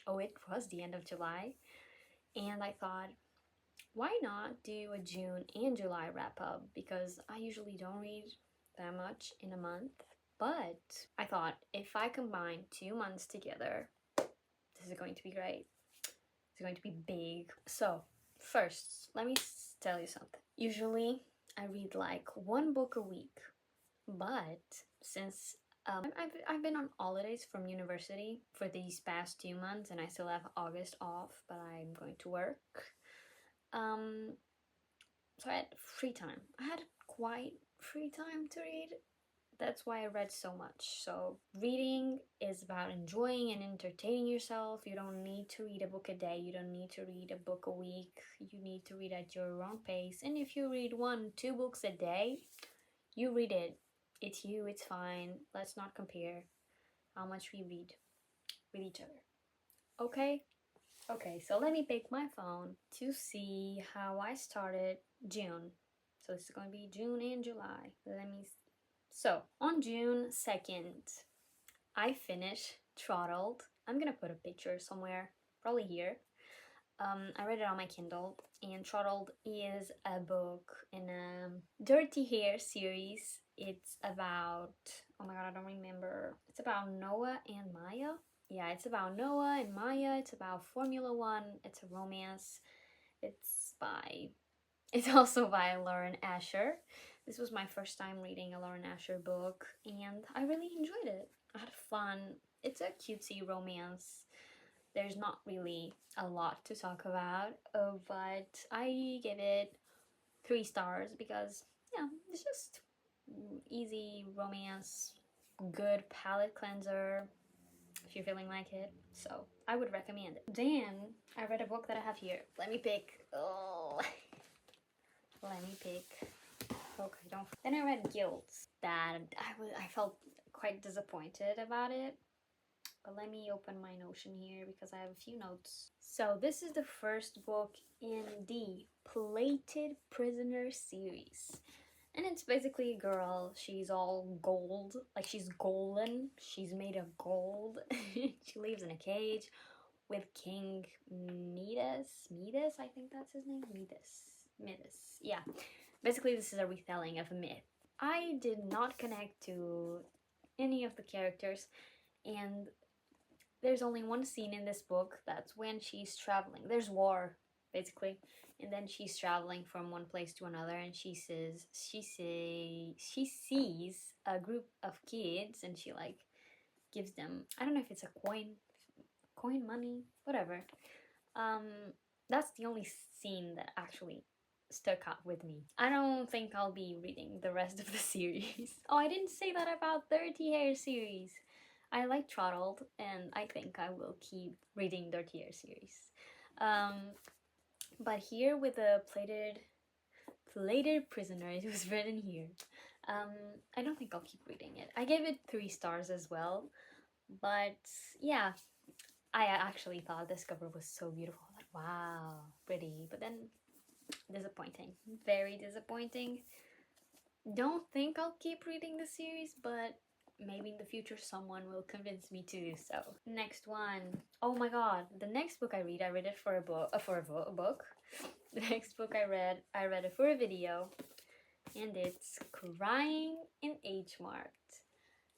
Oh, it was the end of July. And I thought, why not do a June and July wrap up? Because I usually don't read that much in a month. But I thought if I combine 2 months together, this is going to be great. It's going to be big. So, first, let me tell you something. Usually, I read like one book a week, but since I've been on holidays from university for these past 2 months, and I still have August off, but I'm going to work. Um, so I had free time. I had quite free time to read. That's why I read so much. So, reading is about enjoying and entertaining yourself. You don't need to read a book a day, you don't need to read a book a week. You need to read at your own pace. And if you read 1, 2 books a day, you read it. It's you, it's fine. Let's not compare how much we read with each other. Okay? Okay, so let me pick my phone to see how I started June. So this is going to be June and July. So, on June 2nd, I finished Throttled. I'm gonna put a picture somewhere, probably here. I read it on my Kindle, and Throttled is a book in a Dirty Hair series. It's about, oh my god, I don't remember. It's about Noah and Maya. Yeah, it's about Noah and Maya. It's about Formula One. It's a romance. It's also by Lauren Asher. This was my first time reading a Lauren Asher book, and I really enjoyed it. I had fun. It's a cutesy romance. There's not really a lot to talk about, but I give it 3 stars because, yeah, it's just easy romance, good palate cleanser if you're feeling like it. So I would recommend it. Then I read a book that I have here. Let me pick. Oh, let me pick. Okay, don't. Then I read Guilt. That I felt quite disappointed about it. But let me open my Notion here because I have a few notes. So this is the first book in the Plated Prisoner series. And it's basically a girl. She's all gold. Like, she's golden. She's made of gold. She lives in a cage with King Midas. Midas, I think that's his name. Midas. Yeah. Basically, this is a retelling of a myth. I did not connect to any of the characters, and there's only one scene in this book. That's when she's traveling. There's war, basically, and then she's traveling from one place to another, and she sees a group of kids, and she like gives them, I don't know if it's a coin money, whatever. Um, that's the only scene that actually stuck out with me. I don't think I'll be reading the rest of the series. Oh, I didn't say that about Dirty Hair series. I like Throttled, and I think I will keep reading Dirty Hair series. But here with the Plated Prisoner, it was written here. I don't think I'll keep reading it. I gave it 3 stars as well, but yeah, I actually thought this cover was so beautiful. Like, wow, pretty. But then disappointing. Very disappointing. Don't think I'll keep reading the series, but maybe in the future someone will convince me to do so. Next one. Oh my god. The next book I read it for a book. The next book I read it for a video. And it's Crying in H Mart.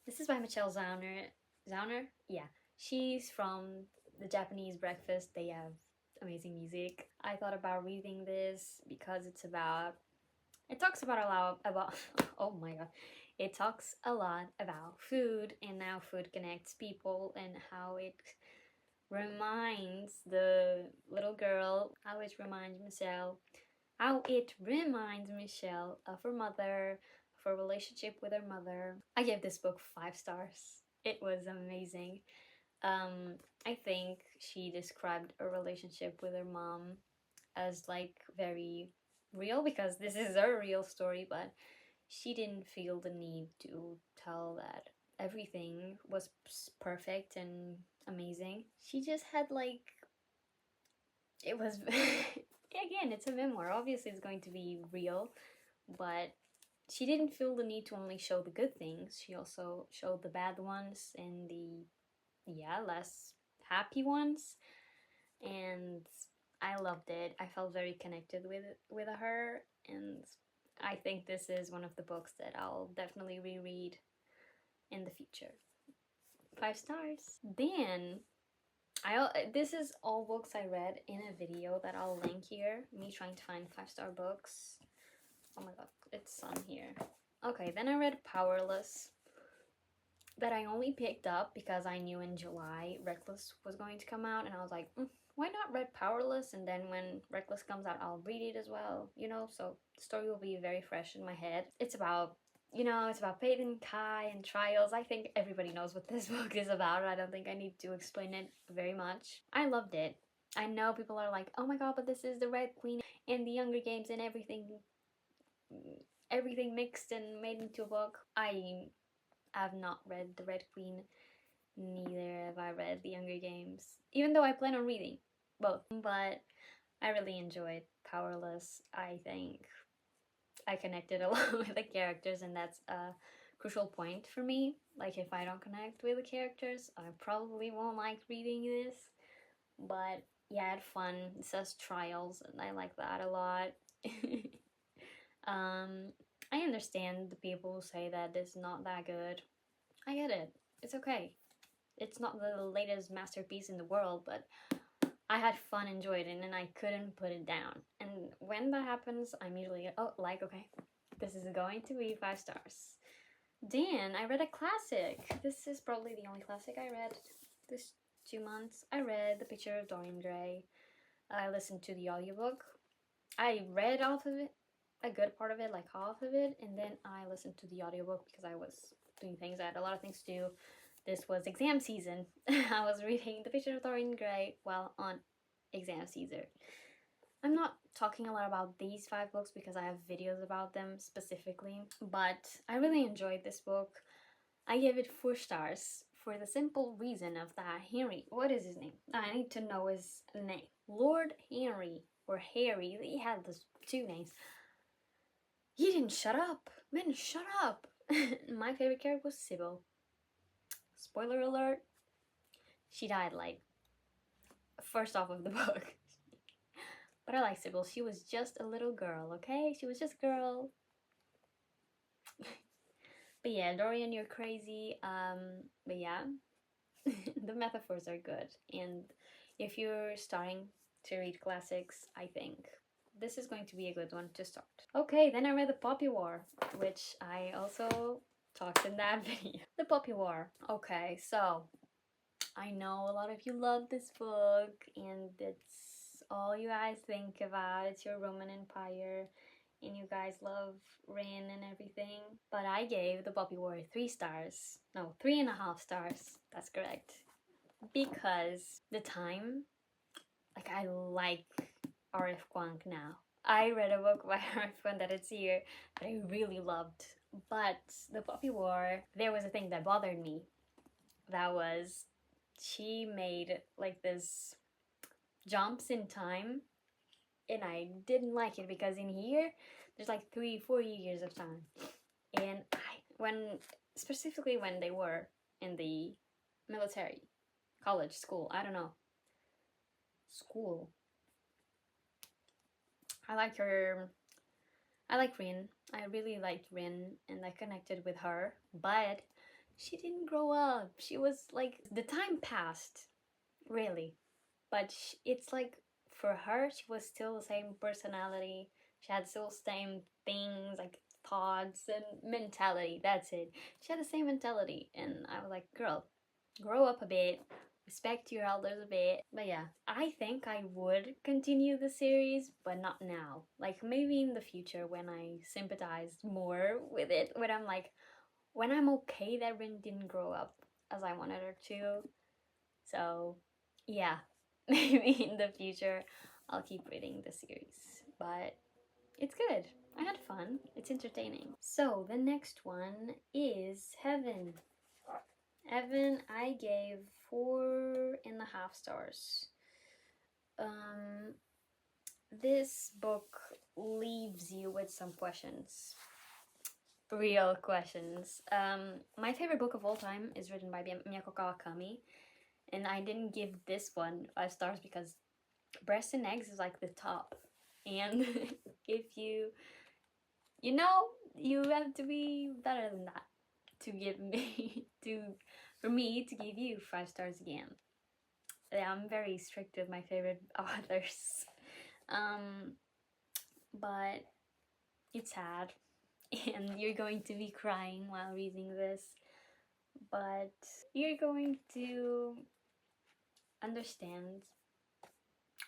This is by Michelle Zauner. Zauner? Yeah. She's from the Japanese Breakfast. They have amazing music. I thought about reading this because it talks about a lot about oh my god. It talks a lot about food and how food connects people and how it reminds the little girl, how it reminds Michelle of her mother, of her relationship with her mother. I gave this book 5 stars. It was amazing. I think she described a relationship with her mom as like very real because this is her real story, but she didn't feel the need to tell that everything was perfect and amazing. She just had like, it was again, it's a memoir. Obviously, it's going to be real, but she didn't feel the need to only show the good things. She also showed the bad ones and the less happy ones, and I loved it. I felt very connected with her, and I think this is one of the books that I'll definitely reread in the future. 5 stars. Then this is all books I read in a video that I'll link here. Me trying to find 5-star books. Oh my god, it's on here. Okay, then I read Powerless, that I only picked up because I knew in July Reckless was going to come out, and I was like, why not read Powerless, and then when Reckless comes out I'll read it as well, you know, so the story will be very fresh in my head. It's about, you know, it's about Peyton Kai and trials. I think everybody knows what this book is about. I don't think I need to explain it very much. I loved it. I know people are like, oh my god, but this is the Red Queen and the Younger Games and everything mixed and made into a book. I've not read The Red Queen, neither have I read The Younger Games, even though I plan on reading both. But I really enjoyed Powerless. I think I connected a lot with the characters, and that's a crucial point for me. Like, if I don't connect with the characters, I probably won't like reading this. But yeah, I had fun. It says trials, and I like that a lot. I understand the people who say that it's not that good. I get it. It's okay. It's not the latest masterpiece in the world, but I had fun, enjoyed it, and I couldn't put it down. And when that happens, I'm usually, okay, this is going to be 5 stars. Then I read a classic. This is probably the only classic I read this 2 months. I read The Picture of Dorian Gray. I listened to the audiobook. I read off of it, a good part of it, like half of it, and then I listened to the audiobook because I was doing things. I had a lot of things to do. This was exam season. I was reading The Picture of Dorian Gray while on exam season. I'm not talking a lot about these 5 books because I have videos about them specifically, but I really enjoyed this book. I gave it 4 stars for the simple reason of that Henry, what is his name? I need to know his name. Lord Henry, or Harry, he had those 2 names. He didn't shut up. Man, shut up. My favorite character was Sybil. Spoiler alert, she died like first off of the book. But I like Sybil. She was just a little girl, okay? She was just a girl. But yeah, Dorian, you're crazy. But yeah, the metaphors are good. And if you're starting to read classics, I think this is going to be a good one to start. Okay, then I read The Poppy War, which I also talked in that video. The Poppy War. Okay, so I know a lot of you love this book, and it's all you guys think about. It's your Roman Empire, and you guys love Rin and everything. But I gave The Poppy War 3 stars. No, 3.5 stars. That's correct. Because the time, like, I like R.F. Kuang now. I read a book by R.F. Kuang that it's here that I really loved. But The Poppy War, there was a thing that bothered me. That was, she made like this jumps in time, and I didn't like it because in here there's like 3-4 years of time, and specifically when they were in the military, college, school, I don't know, school. I like her. I like Rin. I really liked Rin, and I connected with her, but she didn't grow up. She was like, the time passed, really. But it's like, for her, she was still the same personality. She had still the same things, like thoughts and mentality. That's it. She had the same mentality. And I was like, girl, grow up a bit. Respect your elders a bit. But yeah, I think I would continue the series, but not now. Like, maybe in the future when I sympathize more with it. When I'm okay that Rin didn't grow up as I wanted her to. So, yeah. Maybe in the future I'll keep reading the series, but it's good. I had fun. It's entertaining. So the next one is Heaven. Heaven, I gave 4.5 stars. This book leaves you with some questions. Real questions. My favorite book of all time is written by Miyako Kawakami. And I didn't give this one 5 stars because Breast and Eggs is like the top. And if you know, you have to be better than that to give me for me to give you 5 stars again. Yeah, I'm very strict with my favorite authors. But it's sad and you're going to be crying while reading this, but you're going to understand.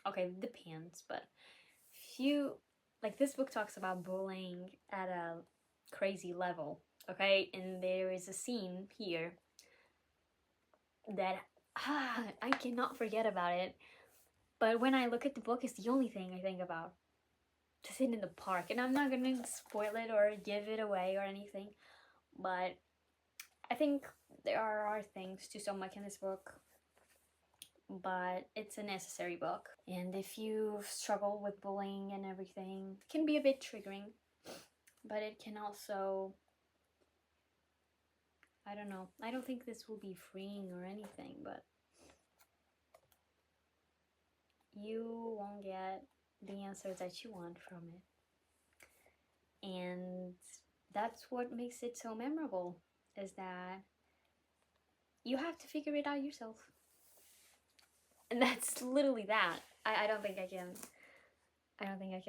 Okay, depends, but if you like, this book talks about bullying at a crazy level, okay? And there is a scene here that I cannot forget about it. But when I look at the book, it's the only thing I think about. To sit in the park, and I'm not gonna spoil it or give it away or anything, but I think there are things to so much in this book, but it's a necessary book. And if you struggle with bullying and everything, it can be a bit triggering, but it can also, I don't know, I don't think this will be freeing or anything, but you won't get the answers that you want from it. And that's what makes it so memorable, is that you have to figure it out yourself. And that's literally that. I don't think I can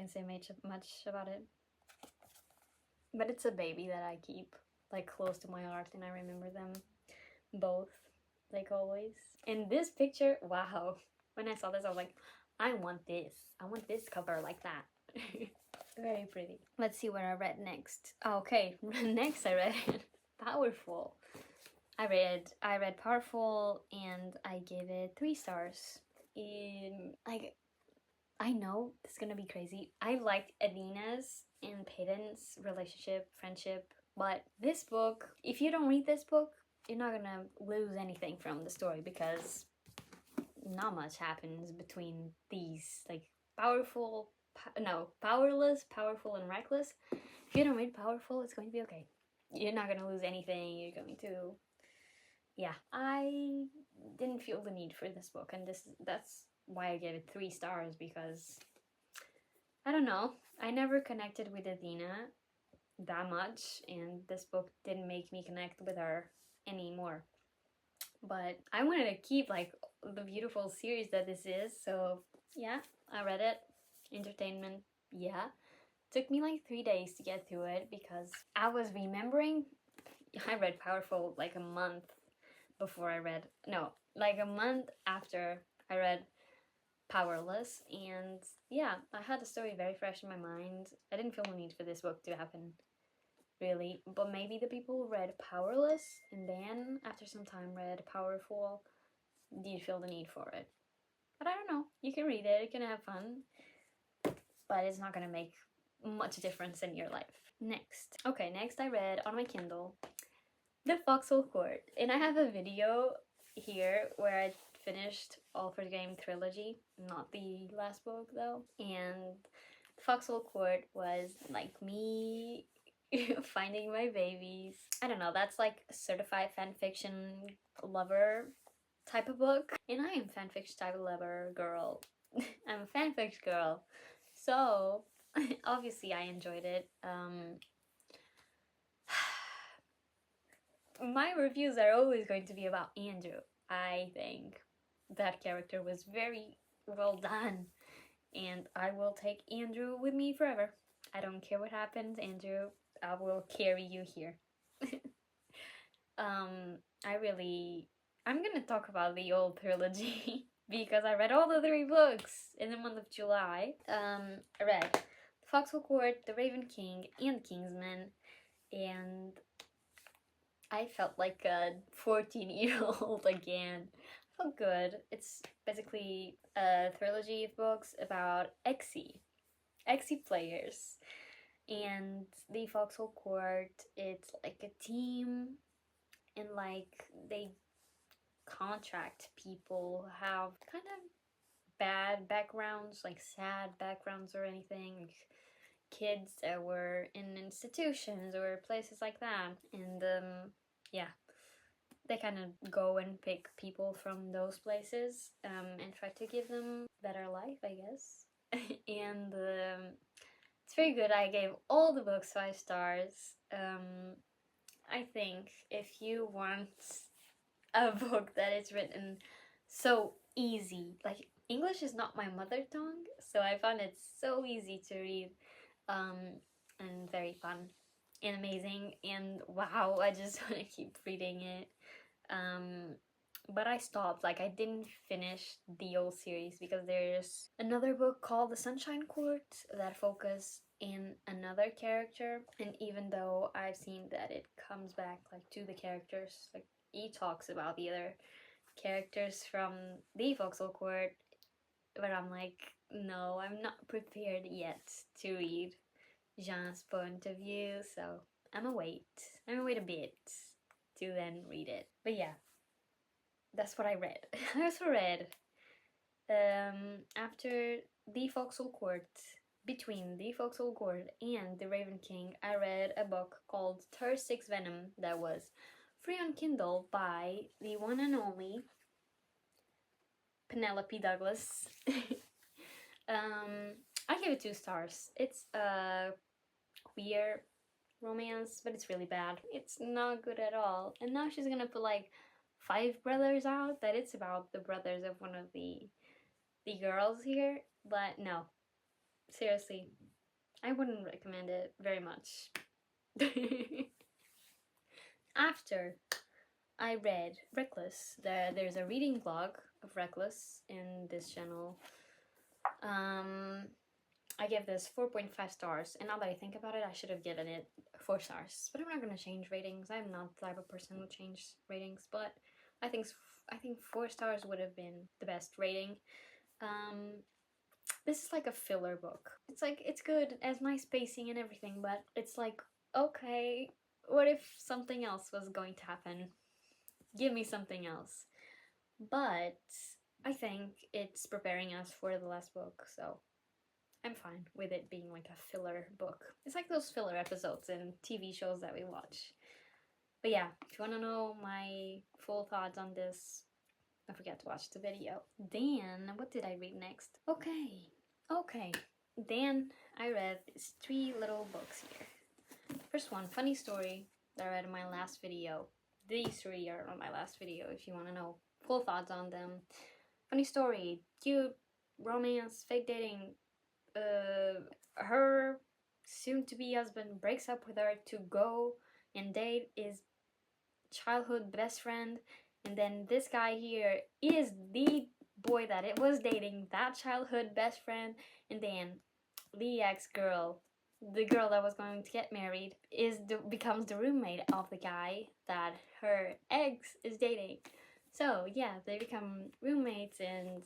say much about it. But it's a baby that I keep like close to my heart, and I remember them both, like always. And this picture, wow. When I saw this, I was like, I want this. I want this cover like that. Very pretty. Let's see what I read next. Oh, okay, next I read Powerful. I read Powerful, and I gave it 3 stars. Like, I know this is gonna be crazy. I liked Edina's and Peyton's relationship, friendship, but this book, if you don't read this book, you're not gonna lose anything from the story, because not much happens between these, like, powerless, powerful, and reckless. If you don't read Powerful, it's going to be okay. You're not gonna lose anything. You're going to, yeah. I didn't feel the need for this book, and that's why I gave it 3 stars, because I don't know, I never connected with Edina that much, and this book didn't make me connect with her anymore. But I wanted to keep like the beautiful series that this is, so yeah, I read it. Entertainment, yeah. Took me like 3 days to get through it, because I was remembering I read Powerful like a month after I read Powerless, and yeah, I had the story very fresh in my mind. I didn't feel the need for this book to happen, really, but maybe the people who read Powerless and then after some time read Powerful did feel the need for it. But I don't know, you can read it, you can have fun, but it's not gonna make much difference in your life. Next I read on my Kindle The Foxhole Court, and I have a video here where I finished All for the Game trilogy, not the last book though, and The Foxhole Court was like me finding my babies. I don't know, that's like a certified fanfiction lover type of book, and I am fanfiction type of lover girl. I'm a fanfic girl, so obviously I enjoyed it. My reviews are always going to be about Andrew. I think that character was very well done, and I will take Andrew with me forever. I don't care what happens, Andrew, I will carry you here. I'm gonna talk about the old trilogy because I read all the 3 books in the month of July. I read The Foxhole Court, The Raven King, and Kingsman, and I felt like a 14-year-old again. Felt good. It's basically a trilogy of books about Xe players. And the Foxhole Court, it's like a team, and like they contract people who have kind of bad backgrounds, like sad backgrounds or anything, like kids that were in institutions or places like that. And yeah, they kind of go and pick people from those places and try to give them better life, I guess. And it's very good. I gave all the books 5 stars. I think if you want a book that is written so easy, like English is not my mother tongue, so I found it so easy to read, and very fun and amazing, and wow, I just want to keep reading it. But I stopped, like I didn't finish the old series because there's another book called The Sunshine Court that focus in another character, and even though I've seen that it comes back like to the characters, like he talks about the other characters from the Vauxhall Court, but I'm like, no, I'm not prepared yet to read Jean's point of view, so I'm gonna wait a bit to then read it. But yeah, that's what I read. I also read after the Vauxhall Court, between the Vauxhall Court and the Raven King, I read a book called Thirst 6 Venom that was free on Kindle by the one and only Penelope Douglas. I give it 2 stars. It's a queer romance, but it's really bad. It's not good at all. And now she's gonna put like 5 brothers out that it's about the brothers of one of the girls here, but no, seriously, I wouldn't recommend it very much. After I read Reckless, there's a reading vlog of Reckless in this channel. I give this 4.5 stars, and now that I think about it, I should have given it 4 stars. But I'm not gonna change ratings. I'm not the type of person who change ratings, but I think 4 stars would have been the best rating. This is like a filler book. It's like, it's good, it has nice pacing and everything, but it's like, okay, what if something else was going to happen? Give me something else. But I think it's preparing us for the last book, so I'm fine with it being like a filler book. It's like those filler episodes in TV shows that we watch. But yeah, if you want to know my full thoughts on this, don't forget to watch the video. Then, what did I read next? Okay. Then I read these 3 little books here. First one, funny story that I read in my last video. These 3 are on my last video if you want to know full thoughts on them. Funny story, cute, romance, fake dating. Her soon-to-be husband breaks up with her to go and date his childhood best friend, and then this guy here is the boy that it was dating that childhood best friend, and then the ex-girl, the girl that was going to get married, becomes the roommate of the guy that her ex is dating. So yeah, they become roommates and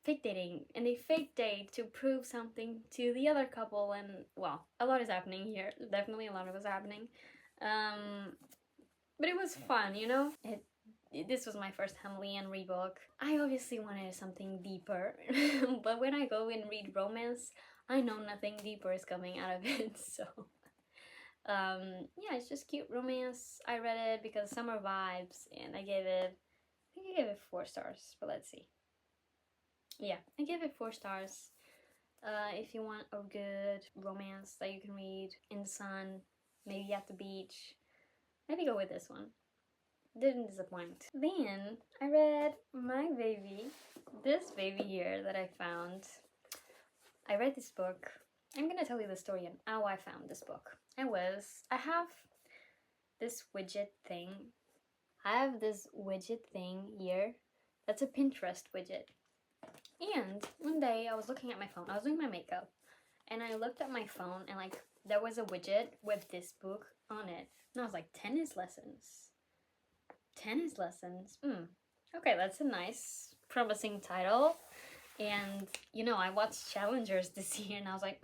fake dating, and they fake date to prove something to the other couple, and well, a lot is happening here. Definitely a lot of is happening. But it was fun, you know? This was my first Emily Henry book. I obviously wanted something deeper, but when I go and read romance, I know nothing deeper is coming out of it, so... yeah, it's just cute romance. I read it because summer vibes, and I gave it 4 stars, but let's see. Yeah, I gave it 4 stars. If you want a good romance that you can read in the sun, maybe at the beach, maybe go with this one. Didn't disappoint. Then I read my baby, this baby here that I found. I read this book. I'm gonna tell you the story on how I found this book. I have this widget thing. I have this widget thing here that's a Pinterest widget. And one day I was looking at my phone. I was doing my makeup, and I looked at my phone, and like there was a widget with this book on it, and I was like, tennis lessons. Tennis lessons. Okay, that's a nice, promising title. And you know, I watched Challengers this year, and I was like,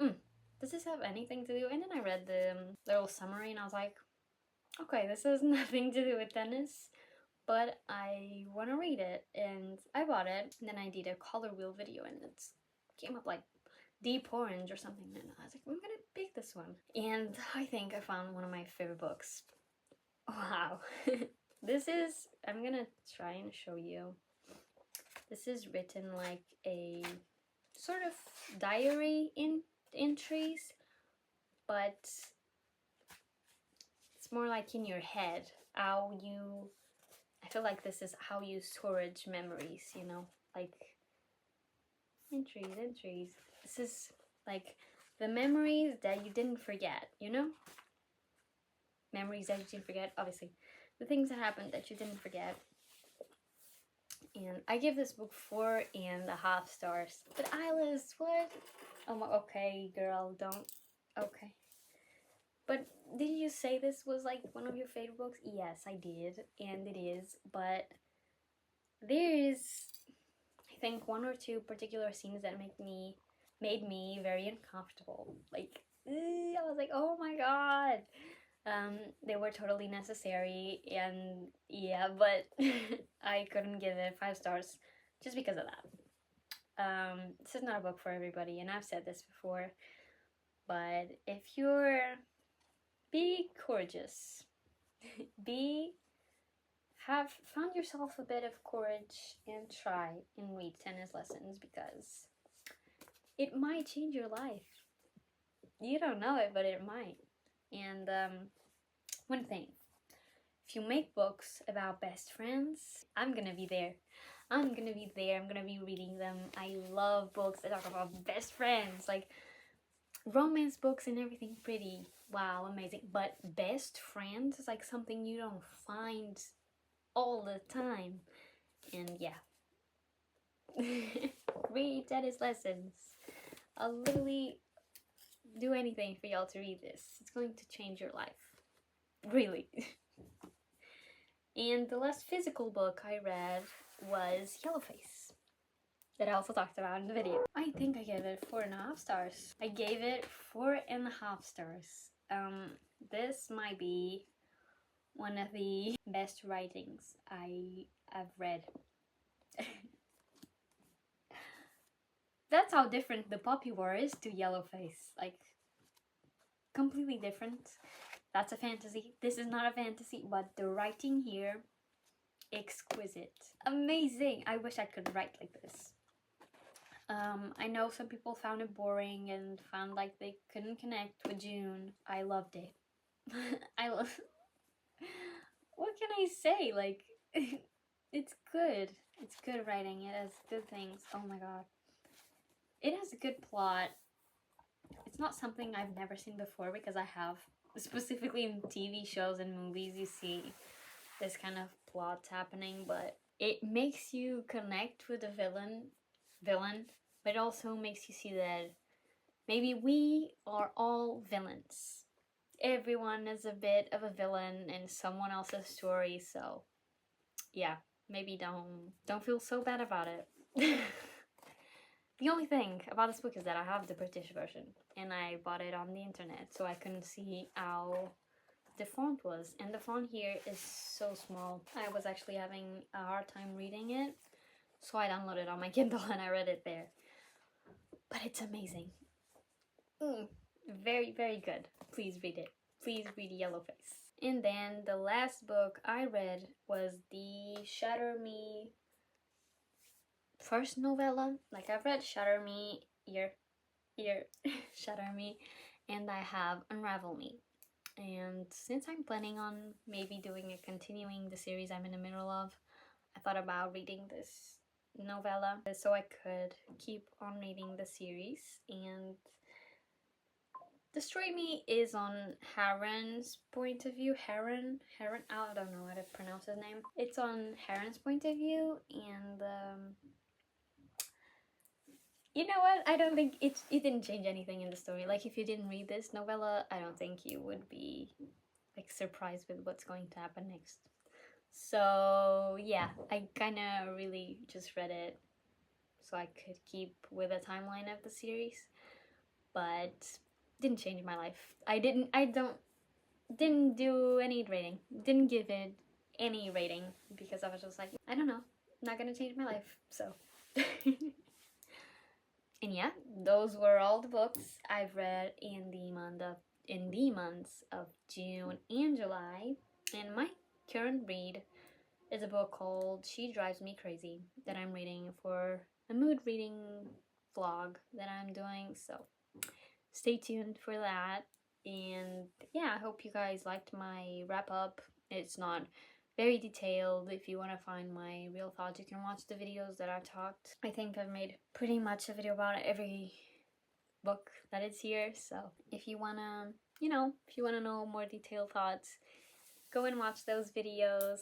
does this have anything to do? And then I read the little summary, and I was like, okay, this has nothing to do with tennis, but I want to read it, and I bought it. And then I did a color wheel video, and it came up like deep orange or something, and I was like, I'm gonna pick this one. And I think I found one of my favorite books Wow. This is, I'm gonna try and show you. This is written like a sort of diary entries, but it's more like in your head. How you, I feel like this is how you storage memories, you know? Like entries. This is like the memories that you didn't forget, you know? Memories that you didn't forget, obviously. The things that happened that you didn't forget. And I give this book 4.5 stars. But Ilis, what? Oh, okay, girl, don't. Okay. But did you say this was like one of your favorite books? Yes, I did, and it is. But there is, I think, one or two particular scenes that made me very uncomfortable. Like, I was like, oh my god. They were totally necessary, and yeah, but I couldn't give it 5 stars just because of that. This is not a book for everybody, and I've said this before, but if you're, be courageous, have found yourself a bit of courage and try and read tennis lessons, because it might change your life. You don't know it, but it might. And one thing, if you make books about best friends, I'm gonna be there. I'm gonna be there. I'm gonna be reading them. I love books that talk about best friends, like romance books and everything pretty. Wow, amazing. But best friends is like something you don't find all the time. And yeah. Read tennis lessons. I'll literally do anything for y'all to read this. It's going to change your life. Really. And the last physical book I read was Yellowface, that I also talked about in the video. I think I gave it 4.5 stars. I gave it 4.5 stars. This might be one of the best writings I have read. That's how different The Poppy War is to Yellowface. Like, completely different. That's a fantasy. This is not a fantasy, but the writing here, exquisite. Amazing. I wish I could write like this. I know some people found it boring and found like they couldn't connect with June. I loved it. I love. What can I say? Like, it's good. It's good writing. It has good things. Oh my god. It has a good plot. It's not something I've never seen before, because I have. Specifically in TV shows and movies, you see this kind of plots happening, but it makes you connect with the villain, but it also makes you see that maybe we are all villains. Everyone is a bit of a villain in someone else's story, so yeah, maybe don't feel so bad about it. The only thing about this book is that I have the British version, and I bought it on the internet, so I couldn't see how the font was, and the font here is so small. I was actually having a hard time reading it, so I downloaded it on my Kindle and I read it there. But it's amazing. Very, very good. Please read it. Please read Yellowface. And then the last book I read was the Shatter Me first novella. Like, I've read Shatter Me, Shatter Me, and I have Unravel Me. And since I'm planning on maybe continuing the series I'm in the middle of, I thought about reading this novella so I could keep on reading the series. And Destroy Me is on Harren's point of view. Harren, I don't know how to pronounce his name. It's on Harren's point of view, and you know what? I don't think it didn't change anything in the story. Like, if you didn't read this novella, I don't think you would be like surprised with what's going to happen next. So yeah, I kind of really just read it so I could keep with the timeline of the series, but didn't change my life. Didn't do any rating. Didn't give it any rating, because I was just like, I don't know, not gonna change my life. So and yeah, those were all the books I've read in the months of June and July. And my current read is a book called She Drives Me Crazy that I'm reading for a mood reading vlog that I'm doing. So stay tuned for that. And yeah, I hope you guys liked my wrap up. It's not very detailed. If you want to find my real thoughts, you can watch the videos that I've talked. I think I've made pretty much a video about every book that is here. So if you wanna, if you wanna know more detailed thoughts, go and watch those videos.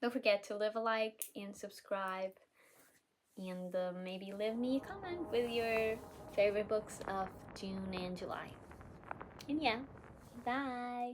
Don't forget to leave a like and subscribe, and maybe leave me a comment with your favorite books of June and July. And yeah, bye!